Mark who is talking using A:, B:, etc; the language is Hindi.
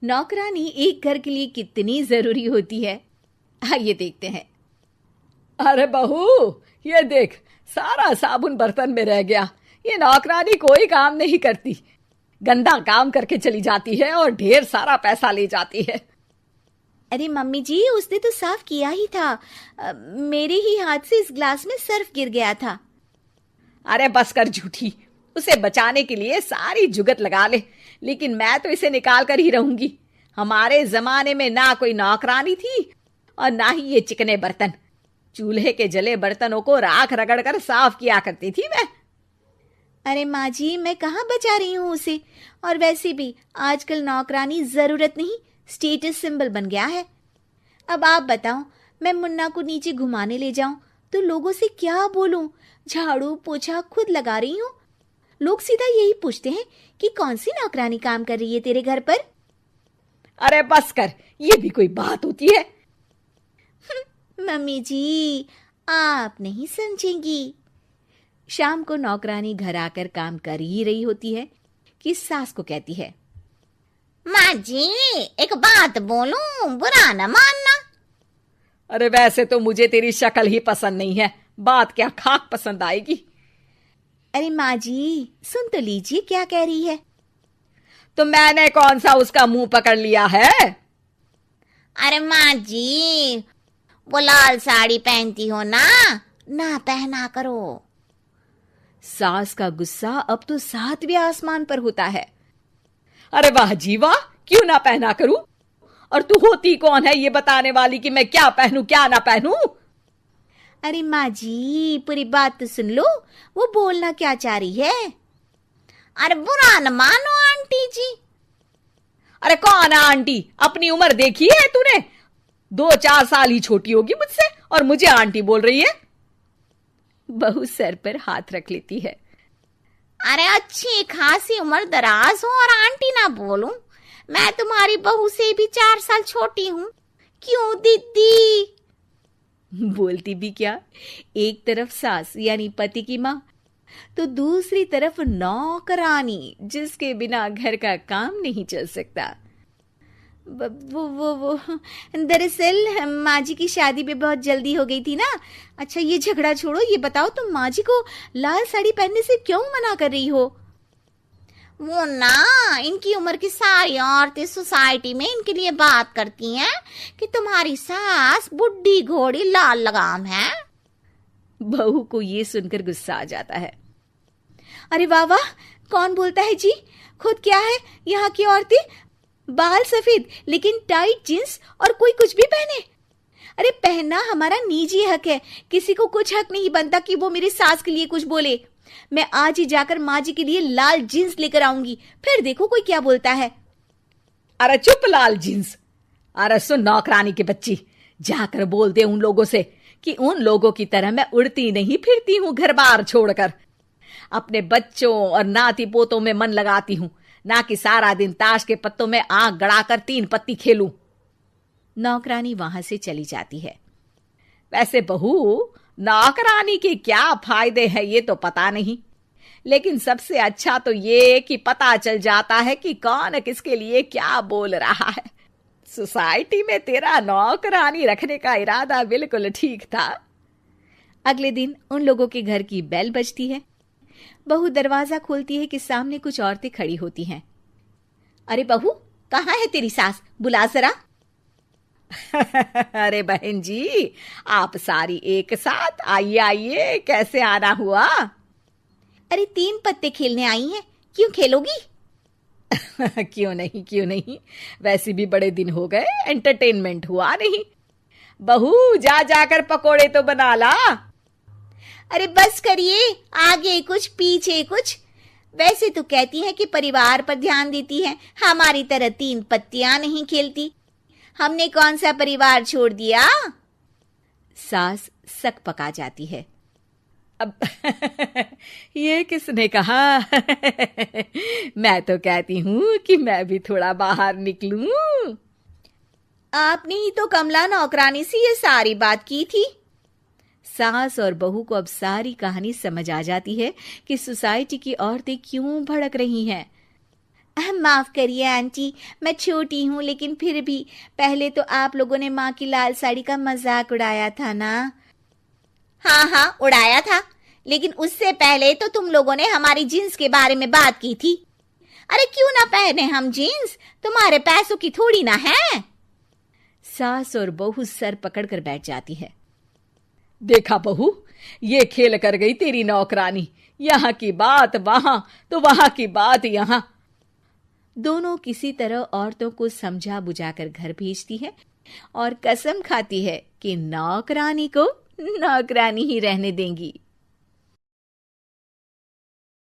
A: नौकरानी एक घर के लिए कितनी जरूरी होती है, आइए देखते हैं।
B: अरे बहू, ये देख, सारा साबुन बर्तन में रह गया। ये नौकरानी कोई काम नहीं करती, गंदा काम करके चली जाती है और ढेर सारा पैसा ले जाती है।
A: अरे मम्मी जी, उसने तो साफ किया ही था। मेरे ही हाथ से इस ग्लास में सर्फ गिर गया था।
B: अरे बस कर झूठी, उसे बचाने के लिए सारी जुगत लगा ले, लेकिन मैं तो इसे निकाल कर ही रहूंगी। हमारे जमाने में ना कोई नौकरानी थी और ना ही ये चिकने बर्तन। चूल्हे के जले बर्तनों को राख रगड़ कर साफ किया करती थी मैं।
A: अरे माँ जी, मैं कहाँ बचा रही हूँ उसे। और वैसे भी आजकल नौकरानी जरूरत नहीं, स्टेटस सिंबल बन गया है। अब आप बताओ, मैं मुन्ना को नीचे घुमाने ले जाऊं तो लोगों से क्या बोलूं? झाड़ू पोछा खुद लगा रही हूँ। लोग सीधा यही पूछते हैं कि कौन सी नौकरानी काम कर रही है तेरे घर पर।
B: अरे बस कर, ये भी कोई बात होती है?
A: मम्मी जी, आप नहीं समझेंगी। शाम को नौकरानी घर आकर काम कर ही रही होती है कि सास को कहती है,
C: माँ जी, एक बात बोलूं, बुरा न मानना।
B: अरे वैसे तो मुझे तेरी शक्ल ही पसंद नहीं है, बात क्या खाक पसंद आएगी।
A: अरे माँ जी, सुन तो लीजिए क्या कह रही है।
B: तो मैंने कौन सा उसका मुंह पकड़ लिया है?
C: अरे माँ जी, वो लाल साड़ी पहनती हो ना, ना पहना करो।
A: सास का गुस्सा अब तो 7वें आसमान पर होता है।
B: अरे वाह जी वाह, क्यों ना पहना करूं? और तू होती कौन है ये बताने वाली कि मैं क्या पहनूं क्या ना पहनूं?
A: अरे माँ जी, पूरी बात तो सुन लो, वो बोलना क्या चाह रही है।
C: अरे बुरा न मानो आंटी जी।
B: अरे कौन है आंटी? अपनी उम्र देखी है तूने? 2-4 साल ही छोटी होगी मुझसे और मुझे आंटी बोल रही है।
A: बहू सर पर हाथ रख लेती है।
C: अरे अच्छी खासी उम्र दराज हो और आंटी ना बोलूं? मैं तुम्हारी बहू से भी 4 साल छोटी हूं। क्यों दीदी?
A: बोलती भी क्या, एक तरफ सास यानी पति की माँ, तो दूसरी तरफ नौकरानी जिसके बिना घर का काम नहीं चल सकता। वो दरअसल माँ जी की शादी भी बहुत जल्दी हो गई थी ना। अच्छा ये झगड़ा छोड़ो, ये बताओ तुम माँ जी को लाल साड़ी पहनने से क्यों मना कर रही हो?
C: वो ना, इनकी उम्र की सारी औरतें सोसाइटी में इनके लिए बात करती हैं कि तुम्हारी सास बुढ़ी घोड़ी लाल लगाम है।
A: बहू को ये सुनकर गुस्सा आ जाता है। अरे वाह वाह, कौन बोलता है जी? खुद क्या है यहाँ की औरतें, बाल सफेद लेकिन टाइट जींस और कोई कुछ भी पहने। अरे पहनना हमारा निजी हक है, किसी को कुछ हक नहीं बनता कि वो मेरी सास के लिए कुछ बोले। मैं आज ही जाकर माँ जी के लिए लाल जींस लेकर आऊंगी, फिर देखो कोई क्या बोलता है।
B: अरे चुप लाल जींस। अरे सुन नौकरानी की बच्ची, जाकर बोल दे उन लोगों से कि उन लोगों की तरह मैं उड़ती नहीं फिरती हूँ घर बार छोड़कर। अपने बच्चों और नाती पोतों में मन लगाती हूँ, ना कि सारा दिन ताश के पत्तों में आंख गड़ाकर 3 पत्ती खेलूं।
A: नौकरानी वहां से चली जाती है।
B: वैसे बहू, नौकरानी के क्या फायदे हैं ये तो पता नहीं, लेकिन सबसे अच्छा तो ये कि पता चल जाता है कि कौन किसके लिए क्या बोल रहा है। सोसाइटी में तेरा नौकरानी रखने का इरादा बिल्कुल ठीक था।
A: अगले दिन उन लोगों के घर की बेल बजती है। बहू दरवाजा खोलती है कि सामने कुछ औरतें खड़ी होती हैं। अरे बहू, कहाँ है तेरी सास? बुला जरा।
B: अरे बहन जी, आप सारी एक साथ आइए आइए, कैसे आना हुआ?
A: अरे 3 पत्ते खेलने आई हैं, क्यों खेलोगी?
B: क्यों नहीं, वैसे भी बड़े दिन हो गए, एंटरटेनमेंट हुआ नहीं। बहू जा जाकर पकोड़े तो बना ला।
A: अरे बस करिए, आगे कुछ पीछे कुछ। वैसे तो कहती है कि परिवार पर ध्यान देती है, हमारी तरह 3 पत्तियां नहीं खेलती। हमने कौन सा परिवार छोड़ दिया? सास सक पका जाती है।
B: अब ये किसने कहा? मैं तो कहती हूँ कि मैं भी थोड़ा बाहर निकलूं।
A: आपने ही तो कमला नौकरानी से ये सारी बात की थी। सास और बहू को अब सारी कहानी समझ आ जाती है कि सोसाइटी की औरतें क्यों भड़क रही हैं। माफ करिए आंटी, मैं छोटी हूँ, लेकिन फिर भी पहले तो आप लोगों ने माँ की लाल साड़ी का मजाक उड़ाया था ना।
C: हाँ हाँ, उड़ाया था, लेकिन उससे पहले तो तुम लोगों ने हमारी जीन्स के बारे में बात की थी। अरे क्यों ना पहने हम जीन्स, तुम्हारे पैसों की थोड़ी ना है।
B: सास और बहू सर पकड़कर बैठ जाती है। देखा बहू, ये खेल कर गई तेरी नौकरानी, यहाँ की बात वहां तो वहां की बात यहाँ। दोनों किसी तरह औरतों को समझा बुझाकर घर भेजती है और कसम खाती है कि नौकरानी को नौकरानी ही रहने देंगी।